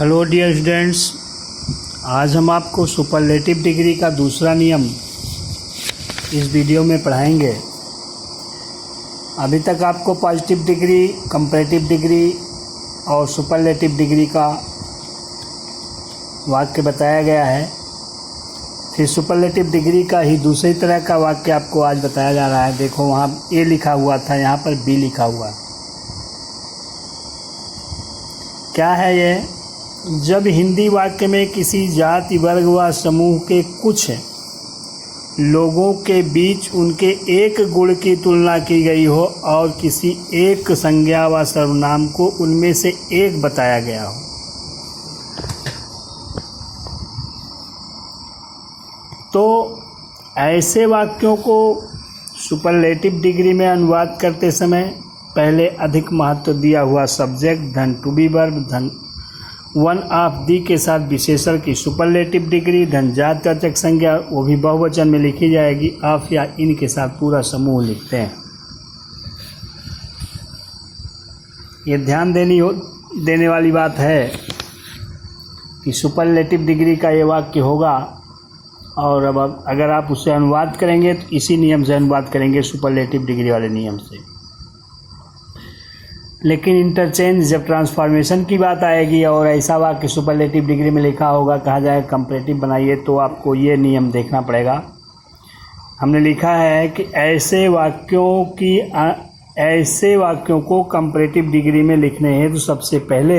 Hello dear students, आज हम आपको सुपरलेटिव डिग्री का दूसरा नियम इस वीडियो में पढ़ाएंगे। अभी तक आपको पॉजिटिव डिग्री, कंपैरेटिव डिग्री और सुपरलेटिव डिग्री का वाक्य बताया गया है। फिर सुपरलेटिव डिग्री का ही दूसरी तरह का वाक्य आपको आज बताया जा रहा है। देखो वहाँ ए लिखा हुआ था, यहाँ पर बी लिखा हुआ है। क्या है ये? जब हिंदी वाक्य में किसी जाति, वर्ग व समूह के कुछ लोगों के बीच उनके एक गुण की तुलना की गई हो और किसी एक संज्ञा व सर्वनाम को उनमें से एक बताया गया हो, तो ऐसे वाक्यों को सुपरलेटिव डिग्री में अनुवाद करते समय पहले अधिक महत्व दिया हुआ सब्जेक्ट धन टू बी वर्ब धन वन ऑफ दी के साथ विशेषण की सुपरलेटिव डिग्री धन जातिवाचक संज्ञा, वो भी बहुवचन में लिखी जाएगी। ऑफ या इन के साथ पूरा समूह लिखते हैं। ये ध्यान देने वाली बात है कि सुपरलेटिव डिग्री का ये वाक्य होगा और अब अगर आप उसे अनुवाद करेंगे तो इसी नियम से अनुवाद करेंगे, सुपरलेटिव डिग्री वाले नियम से। लेकिन इंटरचेंज जब ट्रांसफॉर्मेशन की बात आएगी और ऐसा वाक्य सुपरलेटिव डिग्री में लिखा होगा, कहा जाए कंपैरेटिव बनाइए, तो आपको ये नियम देखना पड़ेगा। हमने लिखा है कि ऐसे वाक्यों को कंपैरेटिव डिग्री में लिखने हैं तो सबसे पहले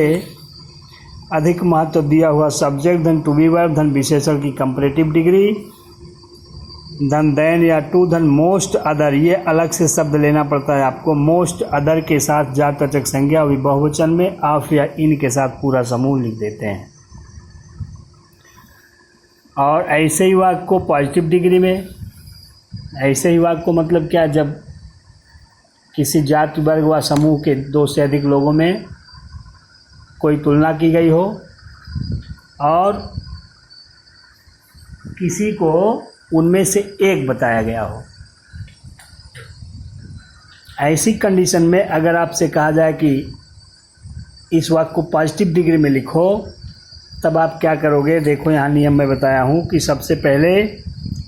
अधिक महत्व दिया हुआ सब्जेक्ट धन टू बी वर्ब धन विशेषण की कंपैरेटिव डिग्री धन देन या टू धन मोस्ट अदर, ये अलग से शब्द लेना पड़ता है आपको। मोस्ट अदर के साथ जातिवाचक संज्ञा भी बहुवचन में ऑफ या इन के साथ पूरा समूह लिख देते हैं। और ऐसे ही वाक्य को पॉजिटिव डिग्री में, ऐसे ही वाक्य को मतलब क्या, जब किसी जाति, वर्ग व समूह के दो से अधिक लोगों में कोई तुलना की गई हो और किसी को उनमें से एक बताया गया हो, ऐसी कंडीशन में अगर आपसे कहा जाए कि इस वाक्य को पॉजिटिव डिग्री में लिखो, तब आप क्या करोगे? देखो यहाँ नियम में बताया हूँ कि सबसे पहले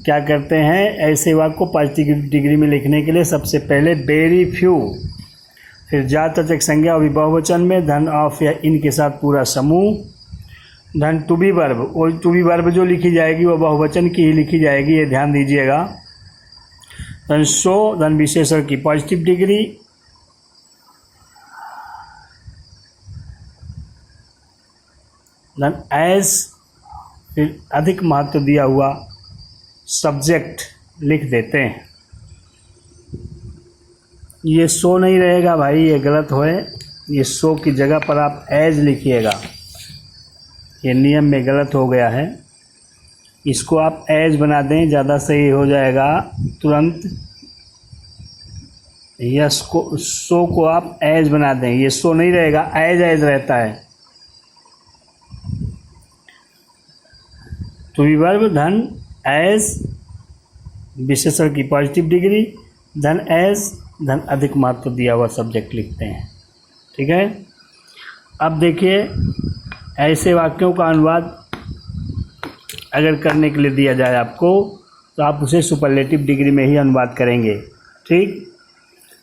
क्या करते हैं, ऐसे वाक्य को पॉजिटिव डिग्री में लिखने के लिए सबसे पहले वेरी फ्यू, फिर जातिवाचक संज्ञा और बहुवचन में धन ऑफ या इन के साथ पूरा समूह धन टू बी वर्ब, और टू बी वर्ब जो लिखी जाएगी वो बहुवचन की ही लिखी जाएगी, ये ध्यान दीजिएगा। धन सो धन विशेषण की पॉजिटिव डिग्री धन एज, फिर अधिक महत्व दिया हुआ सब्जेक्ट लिख देते हैं। ये सो नहीं रहेगा भाई, ये गलत होए। ये सो की जगह पर आप एज लिखिएगा, ये नियम में गलत हो गया है। इसको आप एज बना दें, ज़्यादा सही हो जाएगा तुरंत। यस को, सो को आप एज बना दें, ये सो नहीं रहेगा, एज रहता है। टू बी वर्ब धन एज विशेषण की पॉजिटिव डिग्री धन एज धन अधिक महत्व दिया हुआ सब्जेक्ट लिखते हैं। ठीक है। अब देखिए, ऐसे वाक्यों का अनुवाद अगर करने के लिए दिया जाए आपको, तो आप उसे सुपरलेटिव डिग्री में ही अनुवाद करेंगे। ठीक,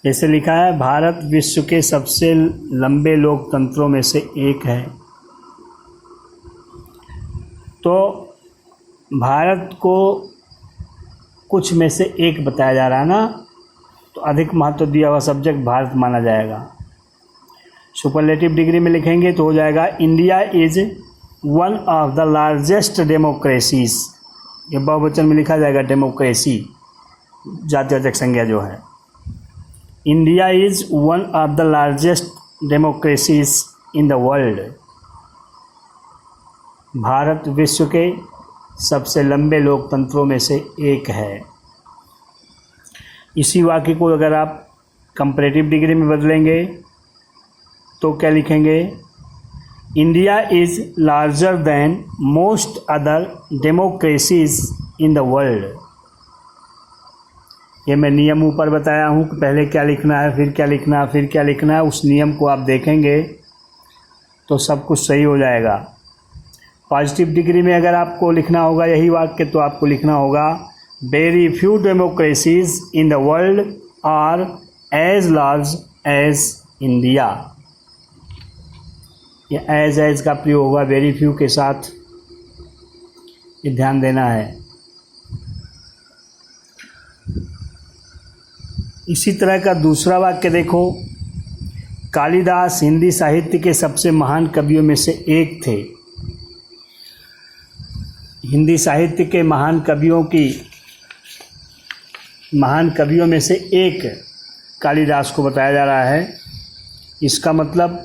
जैसे लिखा है, भारत विश्व के सबसे लंबे लोकतंत्रों में से एक है। तो भारत को कुछ में से एक बताया जा रहा है ना, तो अधिक महत्व दिया हुआ सब्जेक्ट भारत माना जाएगा। सुपरलेटिव डिग्री में लिखेंगे तो हो जाएगा, India is one of the largest democracies, ये बहुवचन में लिखा जाएगा डेमोक्रेसी, जातिवाचक संज्ञा जो है। India is one of the largest democracies in the world, Bharat विश्व के सबसे लंबे लोकतंत्रों में से एक है। इसी वाक्य को अगर आप कंपैरेटिव डिग्री में बदलेंगे तो क्या लिखेंगे? India is larger than most other democracies in the world. ये मैं नियम ऊपर बताया हूँ कि पहले क्या लिखना है, फिर क्या लिखना है, फिर क्या लिखना है। उस नियम को आप देखेंगे तो सब कुछ सही हो जाएगा। पॉजिटिव डिग्री में अगर आपको लिखना होगा यही वाक्य तो आपको लिखना होगा very few democracies in the world are as large as India. ये एज का प्रयोग होगा वेरी फ्यू के साथ, ये ध्यान देना है। इसी तरह का दूसरा वाक्य देखो, कालिदास हिंदी साहित्य के सबसे महान कवियों में से एक थे। हिंदी साहित्य के महान कवियों में से एक कालिदास को बताया जा रहा है। इसका मतलब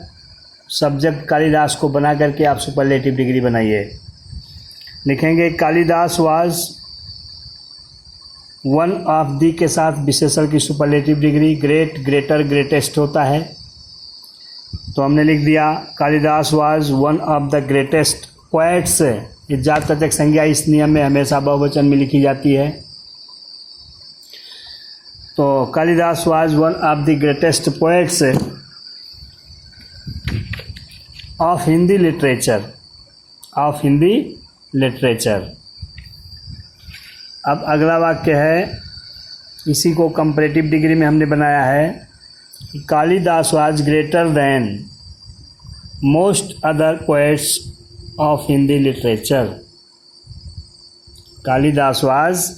सब्जेक्ट कालिदास को बना करके आप सुपरलेटिव डिग्री बनाइए। लिखेंगे Kalidas was one of the के साथ विशेषण की superlative degree, great, greater, greatest होता है। तो हमने लिख दिया Kalidas was one of the greatest poets. ये जातक संज्ञा इस नियम में हमेशा बहुवचन में लिखी जाती है। तो Kalidas was one of the greatest poets of Hindi literature. अब अगला वाक्य है, इसी को कंपैरेटिव डिग्री में हमने बनाया है, Kalidas was greater than most other poets of Hindi literature. Kalidas was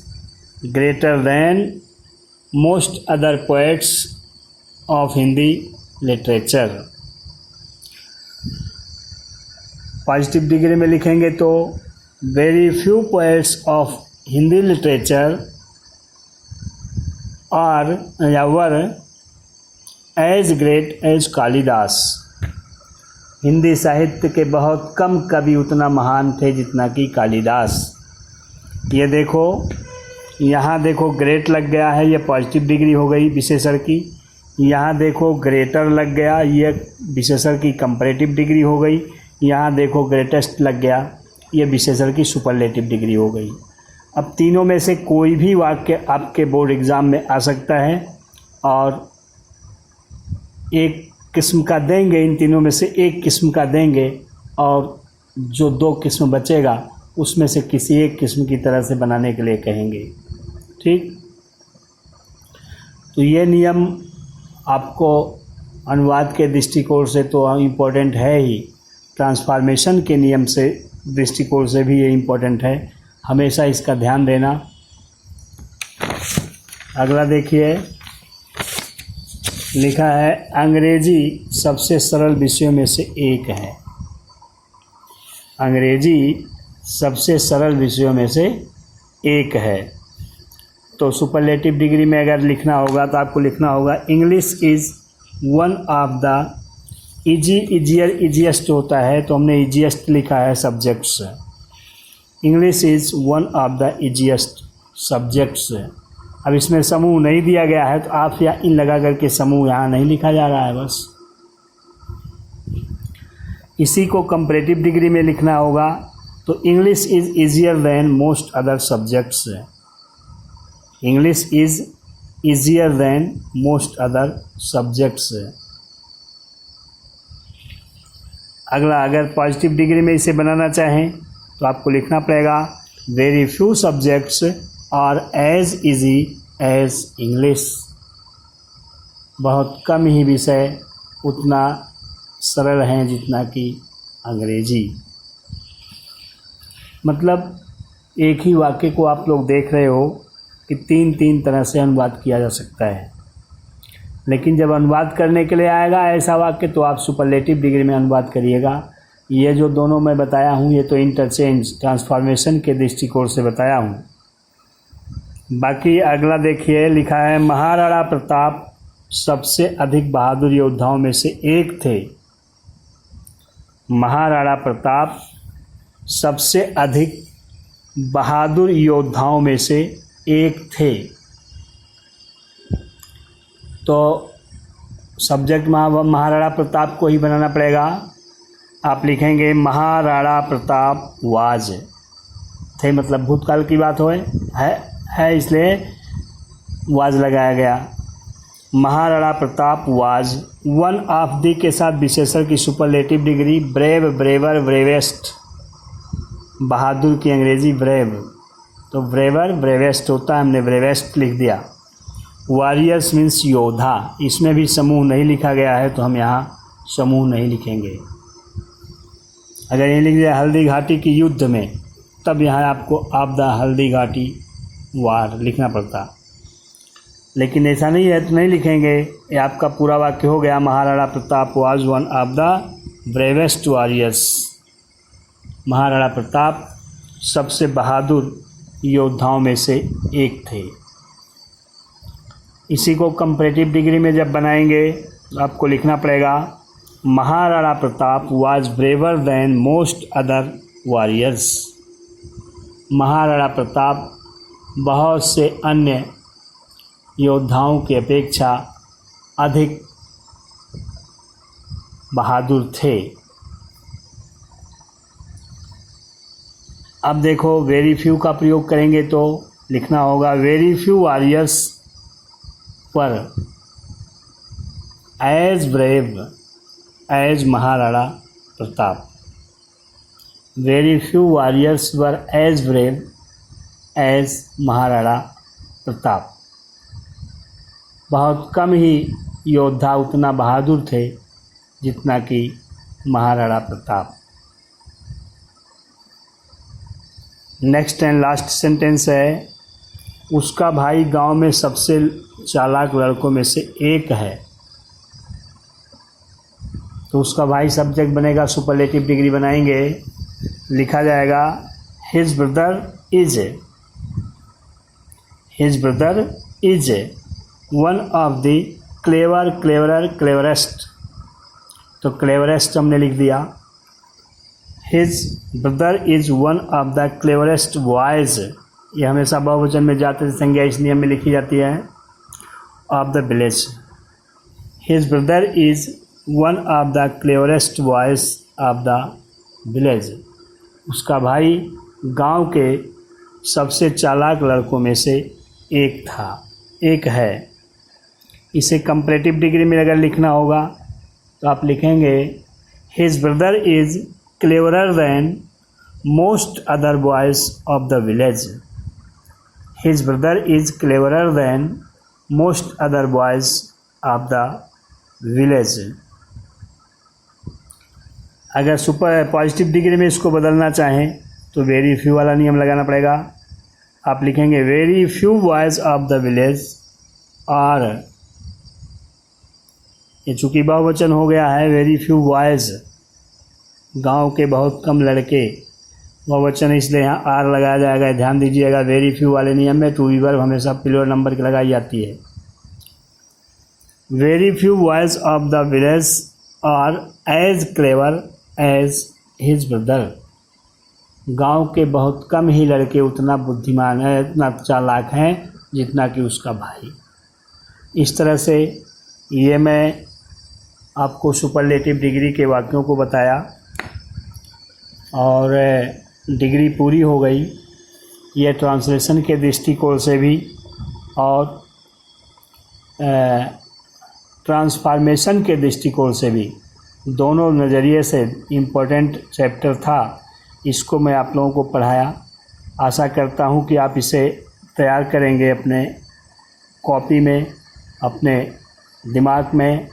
greater than most other poets of Hindi literature. Positive degree में लिखेंगे तो very few poets of Hindi literature are या were as great as Kalidas. Hindi साहित्य के बहुत कम कवि उतना महान थे जितना कि कालिदास। ये देखो, यहाँ देखो ग्रेट लग गया है, ये पॉजिटिव डिग्री हो गई विशेषण की। यहाँ देखो ग्रेटर लग गया, ये विशेषण की कंपैरेटिव डिग्री हो गई। यहाँ देखो ग्रेटेस्ट लग गया, ये विशेषण की सुपरलेटिव डिग्री हो गई। अब तीनों में से कोई भी वाक्य आपके बोर्ड एग्ज़ाम में आ सकता है और एक किस्म का देंगे, इन तीनों में से एक किस्म का देंगे और जो दो किस्म बचेगा उसमें से किसी एक किस्म की तरह से बनाने के लिए कहेंगे। ठीक, तो ये नियम आपको अनुवाद के दृष्टिकोण से तो इम्पोर्टेंट है ही, ट्रांसफॉर्मेशन के नियम से दृष्टिकोण से भी ये इम्पोर्टेंट है, हमेशा इसका ध्यान देना। अगला देखिए, लिखा है अंग्रेजी सबसे सरल विषयों में से एक है। अंग्रेजी सबसे सरल विषयों में से एक है। तो सुपरलेटिव डिग्री में अगर लिखना होगा तो आपको लिखना होगा English is one of the easiest होता है, तो हमने ईजीएस्ट लिखा है subjects. English is one of the easiest subjects. अब इसमें समूह नहीं दिया गया है तो आप या इन लगा करके समूह यहाँ नहीं लिखा जा रहा है, बस इसी को कंपैरेटिव डिग्री में लिखना होगा। तो English is easier than most other subjects. English is easier than most other subjects. अगला, अगर पॉजिटिव डिग्री में इसे बनाना चाहें तो आपको लिखना पड़ेगा very few subjects are as easy as English. बहुत कम ही विषय उतना सरल हैं जितना कि अंग्रेजी। मतलब एक ही वाक्य को आप लोग देख रहे हो कि तीन तरह से अनुवाद किया जा सकता है, लेकिन जब अनुवाद करने के लिए आएगा ऐसा वाक्य तो आप सुपरलेटिव डिग्री में अनुवाद करिएगा। ये जो दोनों मैं बताया हूँ ये तो इंटरचेंज ट्रांसफॉर्मेशन के दृष्टिकोण से बताया हूँ। बाकी अगला देखिए, लिखा है महाराणा प्रताप सबसे अधिक बहादुर योद्धाओं में से एक थे। महाराणा प्रताप सबसे अधिक बहादुर योद्धाओं में से एक थे। तो सब्जेक्ट महाराणा प्रताप को ही बनाना पड़ेगा। आप लिखेंगे महाराणा प्रताप वाज थे, मतलब भूतकाल की बात है इसलिए वाज लगाया गया। Maharana Pratap was one of the के साथ विशेषण की superlative degree brave, braver, bravest. बहादुर की अंग्रेज़ी ब्रेव, तो ब्रेवर ब्रेवेस्ट होता है, हमने ब्रेवेस्ट लिख दिया। वॉरियर्स मीन्स योद्धा, इसमें भी समूह नहीं लिखा गया है तो हम यहाँ समूह नहीं लिखेंगे। अगर ये लिख दिया हल्दी घाटी की युद्ध में, तब यहाँ आपको ऑफ द हल्दी घाटी वार लिखना पड़ता, लेकिन ऐसा नहीं है तो नहीं लिखेंगे। ये आपका पूरा वाक्य हो गया, Maharana Pratap was one of the bravest warriors. Maharana Pratap सबसे बहादुर योद्धाओं में से एक थे। इसी को कंपैरेटिव डिग्री में जब बनाएंगे तो आपको लिखना पड़ेगा Maharana Pratap was braver than most other warriors. Maharana Pratap बहुत से अन्य योद्धाओं की अपेक्षा अधिक बहादुर थे। अब देखो वेरी फ्यू का प्रयोग करेंगे तो लिखना होगा वेरी फ्यू वॉरियर्स पर as brave as Maharana Pratap. Very few warriors were as brave as Maharana Pratap. बहुत कम ही योद्धा उतना बहादुर थे जितना कि Maharana Pratap. Next and last sentence है, उसका भाई गांव में सबसे चालाक लड़कों में से एक है। तो उसका भाई सब्जेक्ट बनेगा, सुपरलेटिव डिग्री बनाएंगे, लिखा जाएगा his brother is one of the cleverest. तो क्लेवरेस्ट हमने लिख दिया। His brother is one of the cleverest boys, ये हमेशा बहुवचन में जाते संज्ञा इस नियम में लिखी जाती है, of the village. His brother is one of the cleverest boys of the village. उसका भाई गांव के सबसे चालाक लड़कों में से एक है। इसे कंपैरेटिव डिग्री में अगर लिखना होगा तो आप लिखेंगे his brother is cleverer than most other boys of the village. His brother is cleverer than most other boys of the village. अगर सुपर पॉजिटिव डिग्री में इसको बदलना चाहें तो वेरी फ्यू वाला नियम लगाना पड़ेगा। आप लिखेंगे very few boys of the village, और ये चूँकि बहुवचन हो गया है, वेरी फ्यू बॉयज, गांव के बहुत कम लड़के, बहुवचन इसलिए यहाँ आर लगाया जाएगा। ध्यान दीजिएगा, वेरी फ्यू वाले नियम में टू बी वर्ब हमेशा प्लूरल नंबर की लगाई जाती है। Very few boys of the village are as clever as his brother. गांव के बहुत कम ही लड़के उतना बुद्धिमान है, उतना चालाक हैं जितना कि उसका भाई। इस तरह से ये मैं आपको सुपरलेटिव डिग्री के वाक्यों को बताया और डिग्री पूरी हो गई। ये ट्रांसलेशन के दृष्टिकोण से भी और ट्रांसफॉर्मेशन के दृष्टिकोण से भी, दोनों नज़रिए से इम्पोर्टेंट चैप्टर था। इसको मैं आप लोगों को पढ़ाया। आशा करता हूँ कि आप इसे तैयार करेंगे, अपने कॉपी में, अपने दिमाग में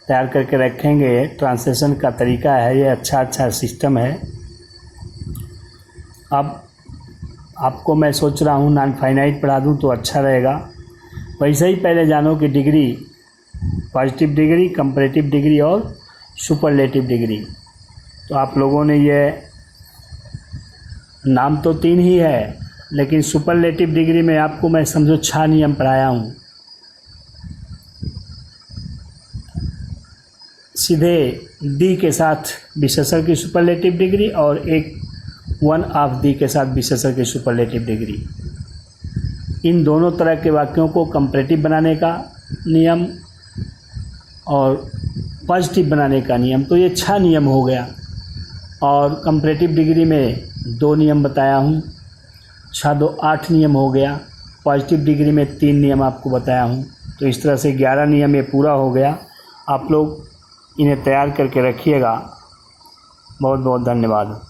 तैयार करके रखेंगे। ट्रांसलेशन का तरीका है ये, अच्छा सिस्टम है। अब आपको मैं सोच रहा हूँ नॉन फाइनाइट पढ़ा दूँ तो अच्छा रहेगा। वैसे ही पहले जानो कि degree, positive degree, comparative degree और सुपरलेटिव डिग्री। तो आप लोगों ने ये नाम तो 3 ही है, लेकिन सुपरलेटिव डिग्री में आपको मैं समझो 6 नियम पढ़ाया हूँ। सीधे डी के साथ विशेषण की सुपरलेटिव डिग्री और एक वन ऑफ दी के साथ विशेषण की सुपरलेटिव डिग्री। इन दोनों तरह के वाक्यों को कंपैरेटिव बनाने का नियम और पॉजिटिव बनाने का नियम, तो ये 6 नियम हो गया। और कंपैरेटिव डिग्री में 2 नियम बताया हूँ, 6 2 8 नियम हो गया। पॉजिटिव डिग्री में 3 नियम आपको बताया हूँ। तो इस तरह से 11 नियम ये पूरा हो गया। आप लोग इन्हें तैयार करके रखिएगा। बहुत बहुत धन्यवाद।